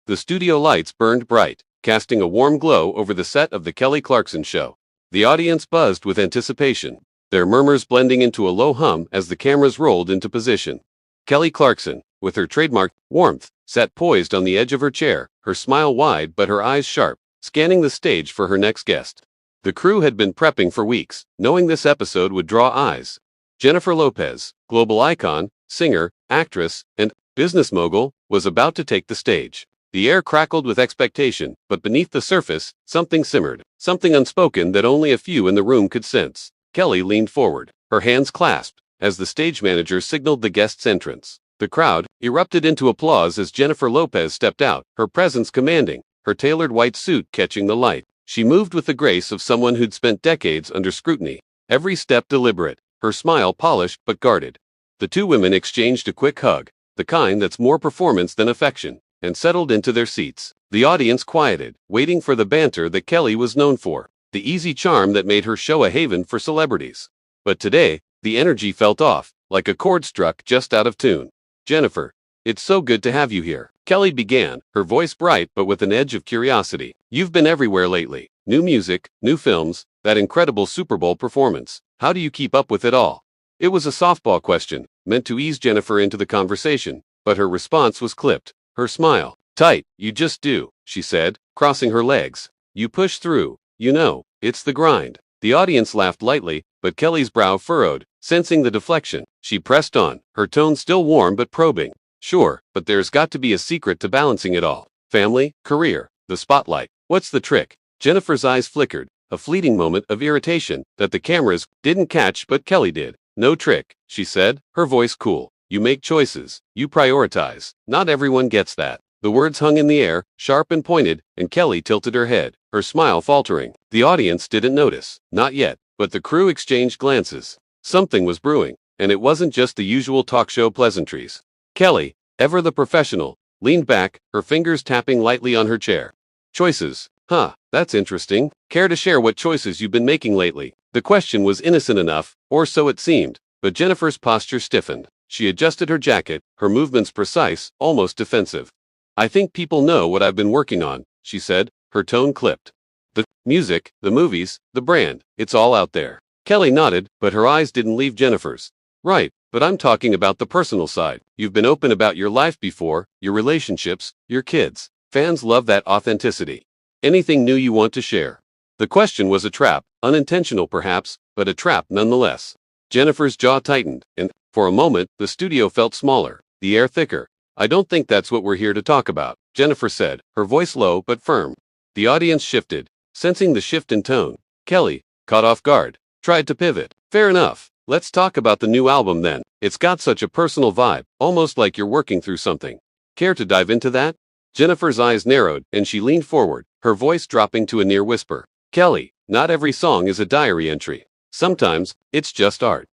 The studio lights burned bright, casting a warm glow over the set of the Kelly Clarkson Show. The audience buzzed with anticipation, their murmurs blending into a low hum as the cameras rolled into position. Kelly Clarkson, with her trademark warmth, sat poised on the edge of her chair, her smile wide but her eyes sharp, scanning the stage for her next guest. The crew had been prepping for weeks, knowing this episode would draw eyes. Jennifer Lopez, global icon, singer, actress, and business mogul, was about to take the stage. The air crackled with expectation, but beneath the surface, something simmered, something unspoken that only a few in the room could sense. Kelly leaned forward, her hands clasped, as the stage manager signaled the guest's entrance. The crowd erupted into applause as Jennifer Lopez stepped out, her presence commanding, her tailored white suit catching the light. She moved with the grace of someone who'd spent decades under scrutiny, every step deliberate, her smile polished but guarded. The two women exchanged a quick hug, the kind that's more performance than affection, and settled into their seats. The audience quieted, waiting for the banter that Kelly was known for, the easy charm that made her show a haven for celebrities. But today, the energy felt off, like a chord struck just out of tune. "Jennifer, it's so good to have you here," Kelly began, her voice bright but with an edge of curiosity. "You've been everywhere lately. New music, new films, that incredible Super Bowl performance. How do you keep up with it all?" It was a softball question, meant to ease Jennifer into the conversation, but her response was clipped, her smile tight. "You just do," she said, crossing her legs. "You push through. You know, it's the grind." The audience laughed lightly, but Kelly's brow furrowed, sensing the deflection. She pressed on, her tone still warm but probing. "Sure, but there's got to be a secret to balancing it all. Family, career, the spotlight. What's the trick?" Jennifer's eyes flickered, a fleeting moment of irritation that the cameras didn't catch but Kelly did. "No trick," she said, her voice cool. "You make choices. You prioritize. Not everyone gets that." The words hung in the air, sharp and pointed, and Kelly tilted her head, her smile faltering. The audience didn't notice, not yet, but the crew exchanged glances. Something was brewing, and it wasn't just the usual talk show pleasantries. Kelly, ever the professional, leaned back, her fingers tapping lightly on her chair. "Choices, huh, that's interesting. Care to share what choices you've been making lately?" The question was innocent enough, or so it seemed, but Jennifer's posture stiffened. She adjusted her jacket, her movements precise, almost defensive. "I think people know what I've been working on," she said, her tone clipped. "The music, the movies, the brand, it's all out there." Kelly nodded, but her eyes didn't leave Jennifer's. "Right, but I'm talking about the personal side. You've been open about your life before, your relationships, your kids. Fans love that authenticity. Anything new you want to share?" The question was a trap, unintentional perhaps, but a trap nonetheless. Jennifer's jaw tightened, and, for a moment, the studio felt smaller, the air thicker. "I don't think that's what we're here to talk about," Jennifer said, her voice low but firm. The audience shifted, sensing the shift in tone. Kelly, caught off guard, tried to pivot. "Fair enough. Let's talk about the new album then. It's got such a personal vibe, almost like you're working through something. Care to dive into that?" Jennifer's eyes narrowed, and she leaned forward, her voice dropping to a near whisper. "Kelly, not every song is a diary entry. Sometimes, it's just art."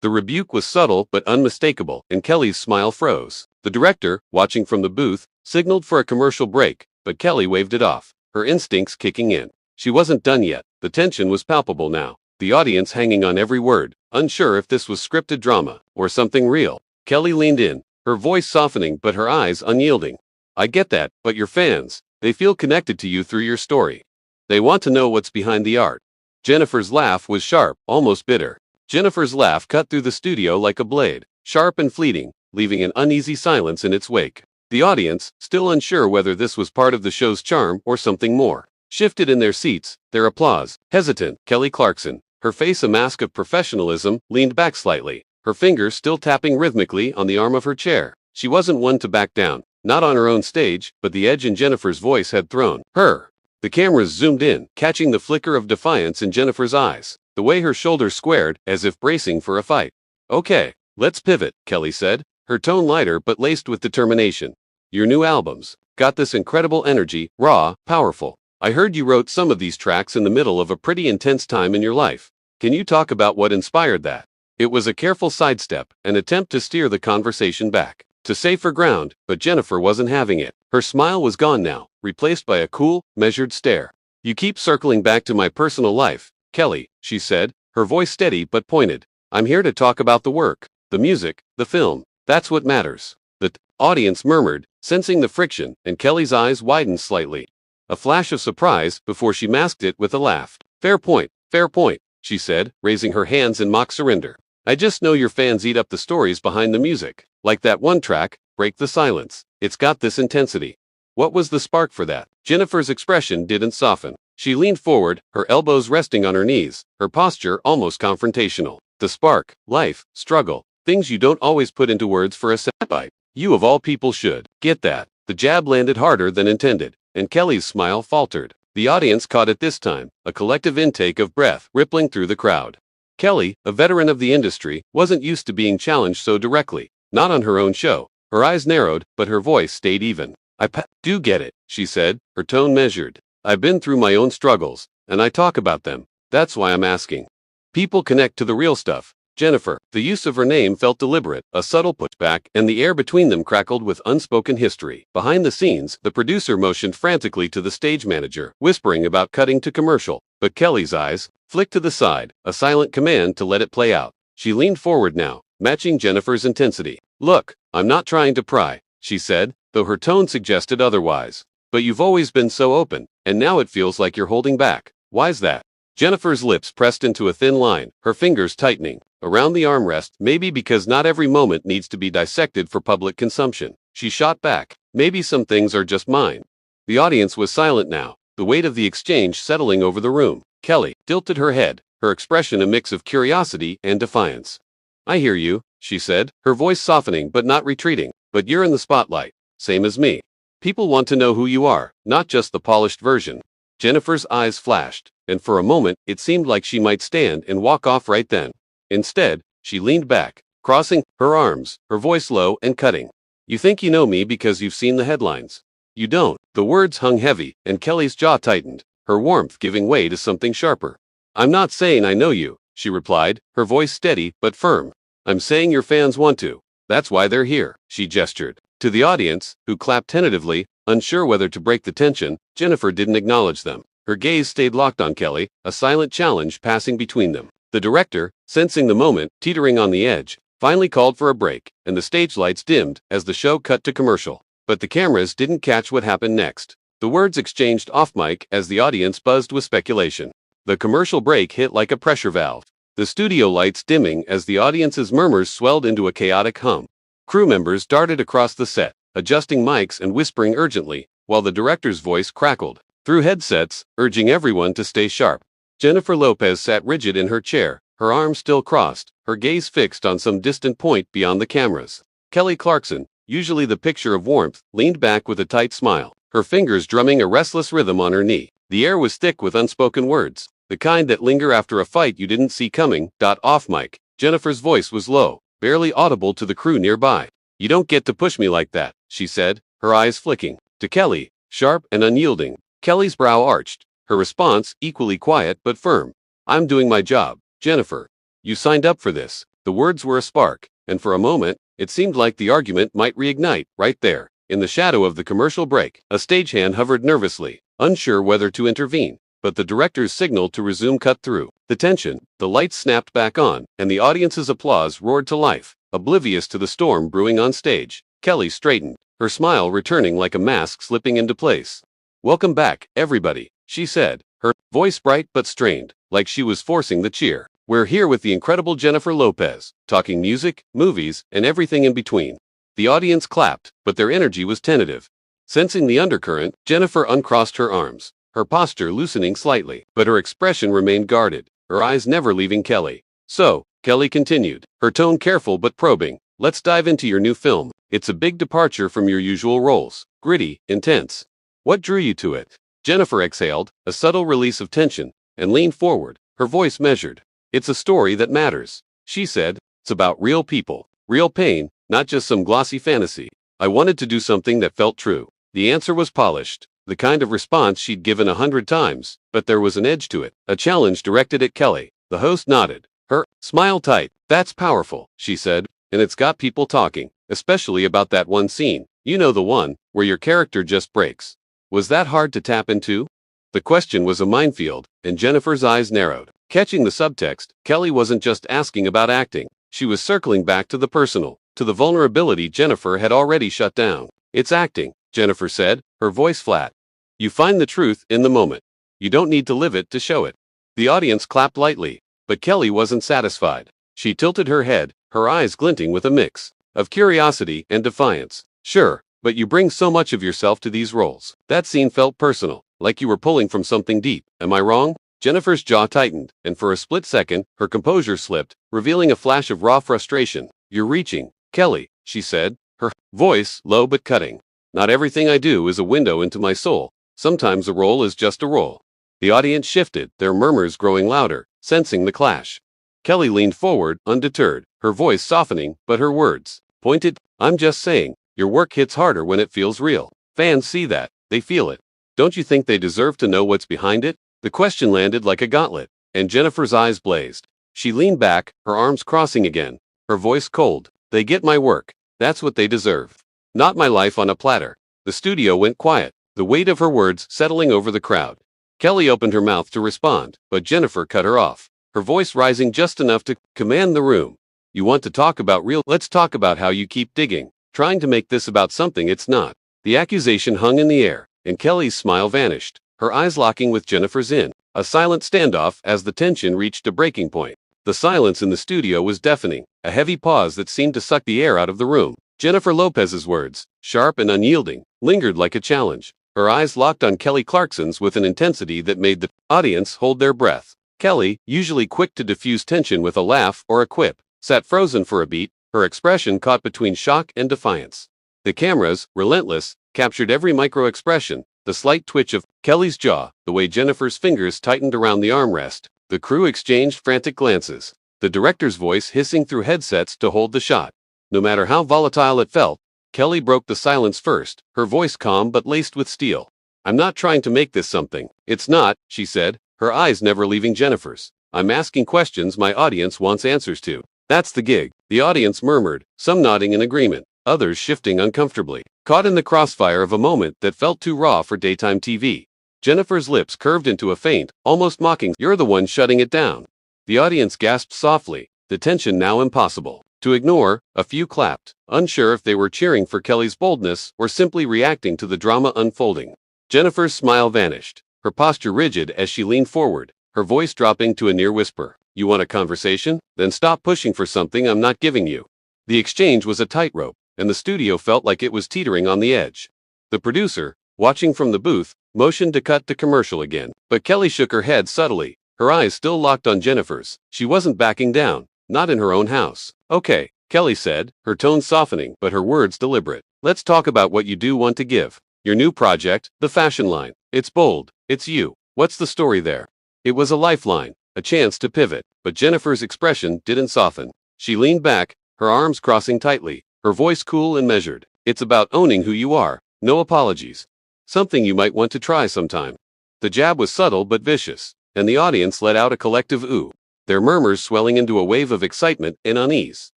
The rebuke was subtle but unmistakable, and Kelly's smile froze. The director, watching from the booth, signaled for a commercial break, but Kelly waved it off, her instincts kicking in. She wasn't done yet. The tension was palpable now, the audience hanging on every word, unsure if this was scripted drama or something real. Kelly leaned in, her voice softening but her eyes unyielding. "I get that, but your fans, they feel connected to you through your story. They want to know what's behind the art." Jennifer's laugh was sharp, almost bitter. Jennifer's laugh cut through the studio like a blade, sharp and fleeting, leaving an uneasy silence in its wake. The audience, still unsure whether this was part of the show's charm or something more, shifted in their seats, their applause hesitant. Kelly Clarkson, her face a mask of professionalism, leaned back slightly, her fingers still tapping rhythmically on the arm of her chair. She wasn't one to back down, not on her own stage, but the edge in Jennifer's voice had thrown her. The cameras zoomed in, catching the flicker of defiance in Jennifer's eyes, the way her shoulders squared, as if bracing for a fight. "Okay, let's pivot," Kelly said, her tone lighter but laced with determination. "Your new albums got this incredible energy, raw, powerful. I heard you wrote some of these tracks in the middle of a pretty intense time in your life. Can you talk about what inspired that?" It was a careful sidestep, an attempt to steer the conversation back to safer ground, but Jennifer wasn't having it. Her smile was gone now, replaced by a cool, measured stare. "You keep circling back to my personal life, Kelly," she said, her voice steady but pointed. "I'm here to talk about the work, the music, the film. That's what matters." The audience murmured, sensing the friction, and Kelly's eyes widened slightly. A flash of surprise before she masked it with a laugh. Fair point, she said, raising her hands in mock surrender. I just know your fans eat up the stories behind the music. Like that one track, Break the Silence. It's got this intensity. What was the spark for that? Jennifer's expression didn't soften. She leaned forward, her elbows resting on her knees, her posture almost confrontational. The spark, life, struggle, things you don't always put into words for a soundbite. You of all people should get that. The jab landed harder than intended, and Kelly's smile faltered. The audience caught it this time, a collective intake of breath rippling through the crowd. Kelly, a veteran of the industry, wasn't used to being challenged so directly. Not on her own show. Her eyes narrowed, but her voice stayed even. I do get it, she said, her tone measured. I've been through my own struggles, and I talk about them. That's why I'm asking. People connect to the real stuff. Jennifer, the use of her name felt deliberate, a subtle pushback, and the air between them crackled with unspoken history. Behind the scenes, the producer motioned frantically to the stage manager, whispering about cutting to commercial. But Kelly's eyes flicked to the side, a silent command to let it play out. She leaned forward now, matching Jennifer's intensity. Look, I'm not trying to pry, she said, though her tone suggested otherwise. But you've always been so open, and now it feels like you're holding back. Why's that? Jennifer's lips pressed into a thin line, her fingers tightening around the armrest, maybe because not every moment needs to be dissected for public consumption. She shot back, maybe some things are just mine. The audience was silent now, the weight of the exchange settling over the room. Kelly tilted her head, her expression a mix of curiosity and defiance. I hear you, she said, her voice softening but not retreating. But you're in the spotlight, same as me. People want to know who you are, not just the polished version. Jennifer's eyes flashed, and for a moment it seemed like she might stand and walk off right then. Instead, she leaned back, crossing her arms, her voice low and cutting. You think you know me because you've seen the headlines. You don't. The words hung heavy, and Kelly's jaw tightened, her warmth giving way to something sharper. I'm not saying I know you, she replied, her voice steady but firm. I'm saying your fans want to. That's why they're here, she gestured. To the audience, who clapped tentatively, unsure whether to break the tension, Jennifer didn't acknowledge them. Her gaze stayed locked on Kelly, a silent challenge passing between them. The director, sensing the moment, teetering on the edge, finally called for a break, and the stage lights dimmed as the show cut to commercial. But the cameras didn't catch what happened next. The words exchanged off-mic as the audience buzzed with speculation. The commercial break hit like a pressure valve, the studio lights dimming as the audience's murmurs swelled into a chaotic hum. Crew members darted across the set, adjusting mics and whispering urgently, while the director's voice crackled through headsets, urging everyone to stay sharp. Jennifer Lopez sat rigid in her chair, her arms still crossed, her gaze fixed on some distant point beyond the cameras. Kelly Clarkson, usually the picture of warmth, leaned back with a tight smile, her fingers drumming a restless rhythm on her knee. The air was thick with unspoken words, the kind that linger after a fight you didn't see coming. Off mic, Jennifer's voice was low, barely audible to the crew nearby. You don't get to push me like that, she said, her eyes flicking. To Kelly, sharp and unyielding. Kelly's brow arched, her response equally quiet but firm. I'm doing my job, Jennifer. You signed up for this. The words were a spark, and for a moment, it seemed like the argument might reignite right there. In the shadow of the commercial break, a stagehand hovered nervously, unsure whether to intervene, but the director's signal to resume cut through the tension. The lights snapped back on, and the audience's applause roared to life, oblivious to the storm brewing on stage. Kelly straightened, her smile returning like a mask slipping into place. Welcome back, everybody, she said, her voice bright but strained, like she was forcing the cheer. We're here with the incredible Jennifer Lopez, talking music, movies, and everything in between. The audience clapped, but their energy was tentative. Sensing the undercurrent, Jennifer uncrossed her arms, her posture loosening slightly, but her expression remained guarded, her eyes never leaving Kelly. So, Kelly continued, her tone careful but probing, let's dive into your new film. It's a big departure from your usual roles, gritty, intense. What drew you to it? Jennifer exhaled, a subtle release of tension, and leaned forward, her voice measured. It's a story that matters, she said. It's about real people, real pain, not just some glossy fantasy. I wanted to do something that felt true. The answer was polished, the kind of response she'd given 100 times, but there was an edge to it, a challenge directed at Kelly. The host nodded, her smile tight. That's powerful, she said, and it's got people talking, especially about that one scene. You know, the one where your character just breaks. Was that hard to tap into? The question was a minefield, and Jennifer's eyes narrowed. Catching the subtext, Kelly wasn't just asking about acting. She was circling back to the personal, to the vulnerability Jennifer had already shut down. It's acting, Jennifer said, her voice flat. You find the truth in the moment. You don't need to live it to show it. The audience clapped lightly, but Kelly wasn't satisfied. She tilted her head, her eyes glinting with a mix of curiosity and defiance. Sure, but you bring so much of yourself to these roles. That scene felt personal, like you were pulling from something deep. Am I wrong? Jennifer's jaw tightened, and for a split second, her composure slipped, revealing a flash of raw frustration. You're reaching, Kelly, she said, her voice low but cutting. Not everything I do is a window into my soul. Sometimes a role is just a role. The audience shifted, their murmurs growing louder, sensing the clash. Kelly leaned forward, undeterred, her voice softening, but her words pointed. I'm just saying, your work hits harder when it feels real. Fans see that, they feel it. Don't you think they deserve to know what's behind it? The question landed like a gauntlet, and Jennifer's eyes blazed. She leaned back, her arms crossing again, her voice cold. They get my work. That's what they deserve. Not my life on a platter. The studio went quiet, the weight of her words settling over the crowd. Kelly opened her mouth to respond, but Jennifer cut her off, her voice rising just enough to command the room. You want to talk about real? Let's talk about how you keep digging, trying to make this about something it's not. The accusation hung in the air, and Kelly's smile vanished, her eyes locking with Jennifer's in a silent standoff as the tension reached a breaking point. The silence in the studio was deafening, a heavy pause that seemed to suck the air out of the room. Jennifer Lopez's words, sharp and unyielding, lingered like a challenge. Her eyes locked on Kelly Clarkson's with an intensity that made the audience hold their breath. Kelly, usually quick to diffuse tension with a laugh or a quip, sat frozen for a beat, her expression caught between shock and defiance. The cameras, relentless, captured every micro-expression, the slight twitch of Kelly's jaw, the way Jennifer's fingers tightened around the armrest. The crew exchanged frantic glances, the director's voice hissing through headsets to hold the shot. No matter how volatile it felt, Kelly broke the silence first, her voice calm but laced with steel. I'm not trying to make this something. It's not, she said, her eyes never leaving Jennifer's. I'm asking questions my audience wants answers to. That's the gig. The audience murmured, some nodding in agreement, others shifting uncomfortably, caught in the crossfire of a moment that felt too raw for daytime TV. Jennifer's lips curved into a faint, almost mocking, "You're the one shutting it down." The audience gasped softly, the tension now impossible to ignore. A few clapped, unsure if they were cheering for Kelly's boldness or simply reacting to the drama unfolding. Jennifer's smile vanished, her posture rigid as she leaned forward, her voice dropping to a near whisper. You want a conversation? Then stop pushing for something I'm not giving you. The exchange was a tightrope, and the studio felt like it was teetering on the edge. The producer, watching from the booth, motioned to cut to commercial again, but Kelly shook her head subtly, her eyes still locked on Jennifer's. She wasn't backing down, not in her own house. Okay, Kelly said, her tone softening but her words deliberate. Let's talk about what you do want to give. Your new project, the fashion line. It's bold, it's you. What's the story there? It was a lifeline, a chance to pivot, but Jennifer's expression didn't soften. She leaned back, her arms crossing tightly, her voice cool and measured. It's about owning who you are, no apologies. Something you might want to try sometime. The jab was subtle but vicious, and the audience let out a collective ooh, their murmurs swelling into a wave of excitement and unease.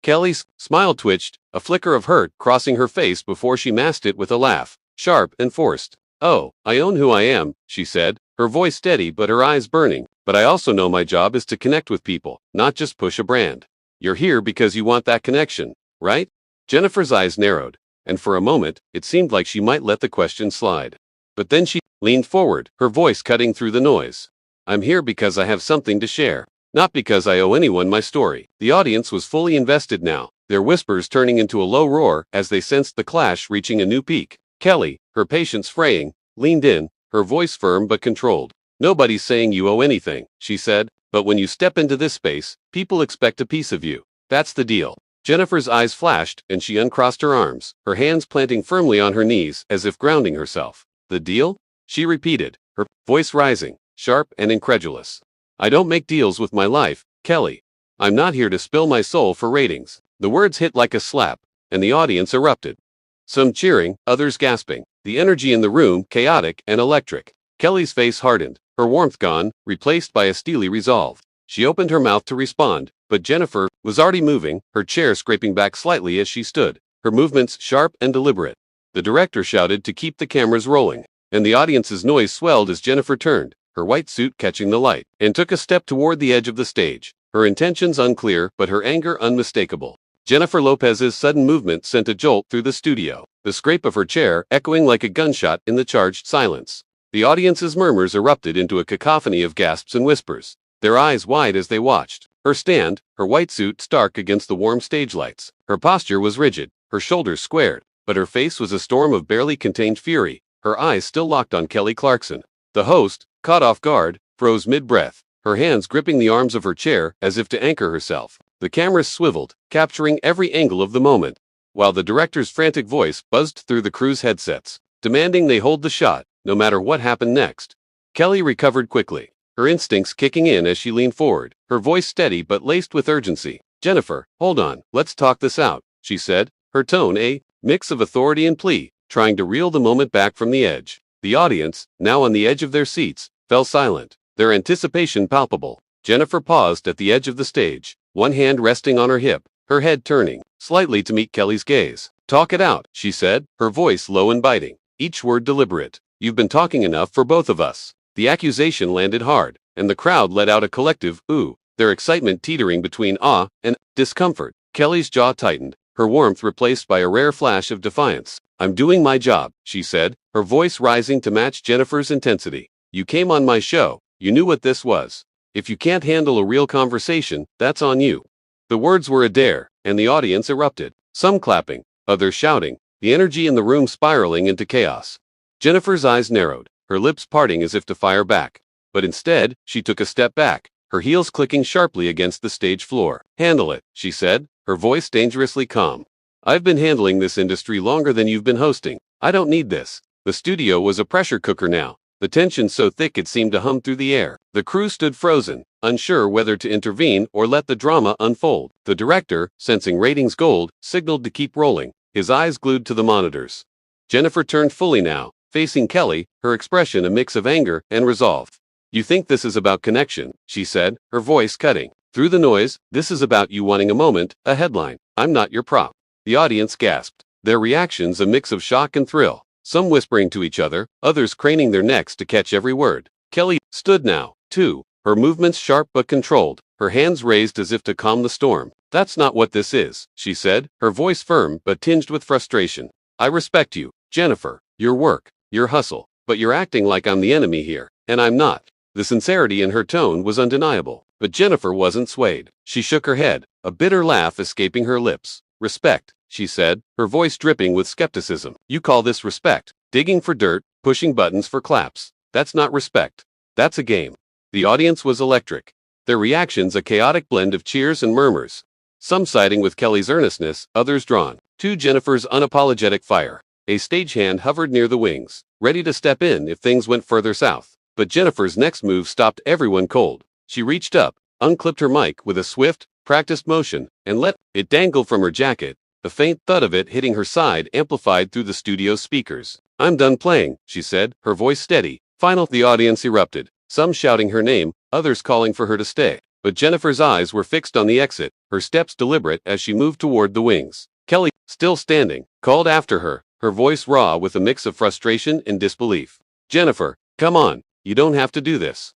Kelly's smile twitched, a flicker of hurt crossing her face before she masked it with a laugh, sharp and forced. Oh, I own who I am, she said, her voice steady but her eyes burning. But I also know my job is to connect with people, not just push a brand. You're here because you want that connection, right? Jennifer's eyes narrowed, and for a moment, it seemed like she might let the question slide. But then she leaned forward, her voice cutting through the noise. I'm here because I have something to share, not because I owe anyone my story. The audience was fully invested now, their whispers turning into a low roar as they sensed the clash reaching a new peak. Kelly, her patience fraying, leaned in, her voice firm but controlled. Nobody's saying you owe anything, she said, but when you step into this space, people expect a piece of you. That's the deal. Jennifer's eyes flashed, and she uncrossed her arms, her hands planting firmly on her knees as if grounding herself. The deal? She repeated, her voice rising, sharp and incredulous. I don't make deals with my life, Kelly. I'm not here to spill my soul for ratings. The words hit like a slap, and the audience erupted. Some cheering, others gasping, the energy in the room chaotic and electric. Kelly's face hardened, her warmth gone, replaced by a steely resolve. She opened her mouth to respond, but Jennifer was already moving, her chair scraping back slightly as she stood, her movements sharp and deliberate. The director shouted to keep the cameras rolling, and the audience's noise swelled as Jennifer turned, her white suit catching the light, and took a step toward the edge of the stage, her intentions unclear but her anger unmistakable. Jennifer Lopez's sudden movement sent a jolt through the studio. the scrape of her chair echoing like a gunshot in the charged silence. The audience's murmurs erupted into a cacophony of gasps and whispers, their eyes wide as they watched. Her stand, her white suit stark against the warm stage lights. Her posture was rigid, her shoulders squared, but her face was a storm of barely contained fury, her eyes still locked on Kelly Clarkson. The host, caught off guard, froze mid-breath, her hands gripping the arms of her chair as if to anchor herself. The cameras swiveled, capturing every angle of the moment, while the director's frantic voice buzzed through the crew's headsets, demanding they hold the shot, no matter what happened next. Kelly recovered quickly, her instincts kicking in as she leaned forward, her voice steady but laced with urgency. "Jennifer, hold on, let's talk this out," she said, her tone a mix of authority and plea, trying to reel the moment back from the edge. The audience, now on the edge of their seats, fell silent, their anticipation palpable. Jennifer paused at the edge of the stage, one hand resting on her hip, her head turning slightly to meet Kelly's gaze. "Talk it out," she said, her voice low and biting, each word deliberate. "You've been talking enough for both of us." The accusation landed hard, and the crowd let out a collective ooh, their excitement teetering between awe and discomfort. Kelly's jaw tightened, her warmth replaced by a rare flash of defiance. "I'm doing my job," she said, her voice rising to match Jennifer's intensity. "You came on my show, you knew what this was. If you can't handle a real conversation, that's on you." The words were a dare, and the audience erupted, some clapping, others shouting, the energy in the room spiraling into chaos. Jennifer's eyes narrowed, her lips parting as if to fire back. But instead, she took a step back, her heels clicking sharply against the stage floor. "Handle it," she said, her voice dangerously calm. "I've been handling this industry longer than you've been hosting. I don't need this." The studio was a pressure cooker now, the tension so thick it seemed to hum through the air. The crew stood frozen, unsure whether to intervene or let the drama unfold. The director, sensing ratings gold, signaled to keep rolling, his eyes glued to the monitors. Jennifer turned fully now, facing Kelly, her expression a mix of anger and resolve. "You think this is about connection," she said, her voice cutting through the noise. "This is about you wanting a moment, a headline. I'm not your prop." The audience gasped, their reactions a mix of shock and thrill, some whispering to each other, others craning their necks to catch every word. Kelly stood now, too, her movements sharp but controlled, her hands raised as if to calm the storm. "That's not what this is," she said, her voice firm but tinged with frustration. "I respect you, Jennifer, your work, your hustle, but you're acting like I'm the enemy here, and I'm not." The sincerity in her tone was undeniable, but Jennifer wasn't swayed. She shook her head, a bitter laugh escaping her lips. "Respect," she said, her voice dripping with skepticism. "You call this respect? Digging for dirt, pushing buttons for claps. That's not respect. That's a game." The audience was electric, their reactions a chaotic blend of cheers and murmurs, some siding with Kelly's earnestness, others drawn to Jennifer's unapologetic fire. A stagehand hovered near the wings, ready to step in if things went further south. But Jennifer's next move stopped everyone cold. She reached up, unclipped her mic with a swift, practiced motion, and let it dangle from her jacket, the faint thud of it hitting her side amplified through the studio's speakers. "I'm done playing," she said, her voice steady. Final. The audience erupted, some shouting her name, others calling for her to stay. But Jennifer's eyes were fixed on the exit, her steps deliberate as she moved toward the wings. Kelly, still standing, called after her, her voice raw with a mix of frustration and disbelief. "Jennifer, come on, you don't have to do this."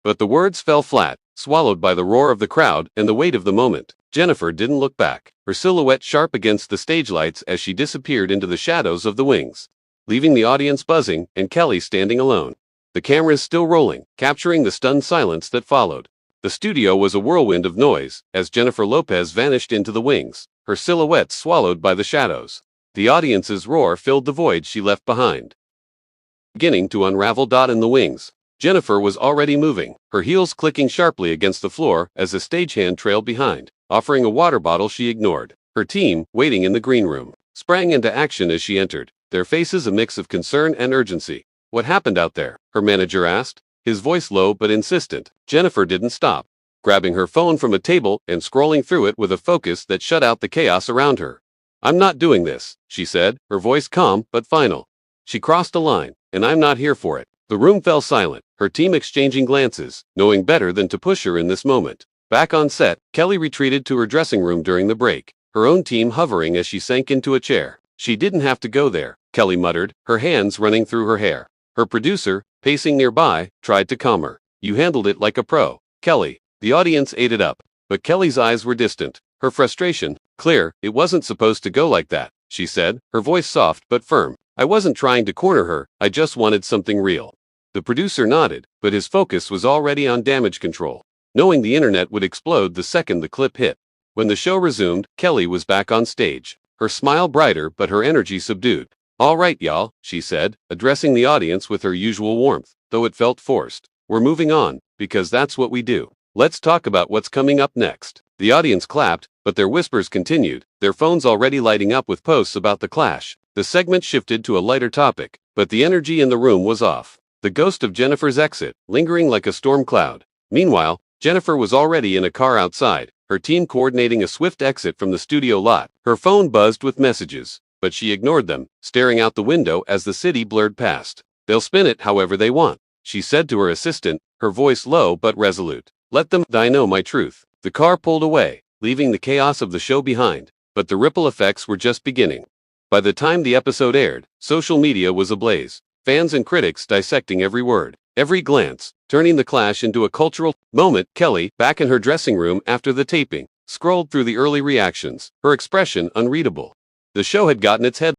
But the words fell flat, swallowed by the roar of the crowd and the weight of the moment. Jennifer didn't look back, her silhouette sharp against the stage lights as she disappeared into the shadows of the wings, leaving the audience buzzing and Kelly standing alone. The cameras still rolling, capturing the stunned silence that followed. The studio was a whirlwind of noise as Jennifer Lopez vanished into the wings, her silhouette swallowed by the shadows. The audience's roar filled the void she left behind, beginning to unravel. In the wings, Jennifer was already moving, her heels clicking sharply against the floor as the stagehand trailed behind, offering a water bottle she ignored. Her team, waiting in the green room, sprang into action as she entered, their faces a mix of concern and urgency. "What happened out there?" her manager asked, his voice low but insistent. Jennifer didn't stop, grabbing her phone from a table and scrolling through it with a focus that shut out the chaos around her. "I'm not doing this," she said, her voice calm but final. She crossed a line, and I'm not here for it. The room fell silent, her team exchanging glances, knowing better than to push her in this moment. Back on set, Kelly retreated to her dressing room during the break, her own team hovering as she sank into a chair. "She didn't have to go there," Kelly muttered, her hands running through her hair. Her producer, pacing nearby, tried to calm her. "You handled it like a pro, Kelly." The audience ate it up, but Kelly's eyes were distant, her frustration clear. "It wasn't supposed to go like that," she said, her voice soft but firm. I wasn't trying to corner her, I just wanted something real. The producer nodded, but his focus was already on damage control, knowing the internet would explode the second the clip hit. When the show resumed, Kelly was back on stage, her smile brighter but her energy subdued. All right, y'all, she said, addressing the audience with her usual warmth, though it felt forced. We're moving on, because that's what we do. Let's talk about what's coming up next. The audience clapped, but their whispers continued, their phones already lighting up with posts about the clash. The segment shifted to a lighter topic, but the energy in the room was off. The ghost of Jennifer's exit, lingering like a storm cloud. Meanwhile, Jennifer was already in a car outside, her team coordinating a swift exit from the studio lot. Her phone buzzed with messages, but she ignored them, staring out the window as the city blurred past. They'll spin it however they want, she said to her assistant, her voice low but resolute. Let them, I know my truth. The car pulled away, leaving the chaos of the show behind, but the ripple effects were just beginning. By the time the episode aired, social media was ablaze, fans and critics dissecting every word, every glance, turning the clash into a cultural moment. Kelly, back in her dressing room after the taping, scrolled through the early reactions, her expression unreadable. The show had gotten its head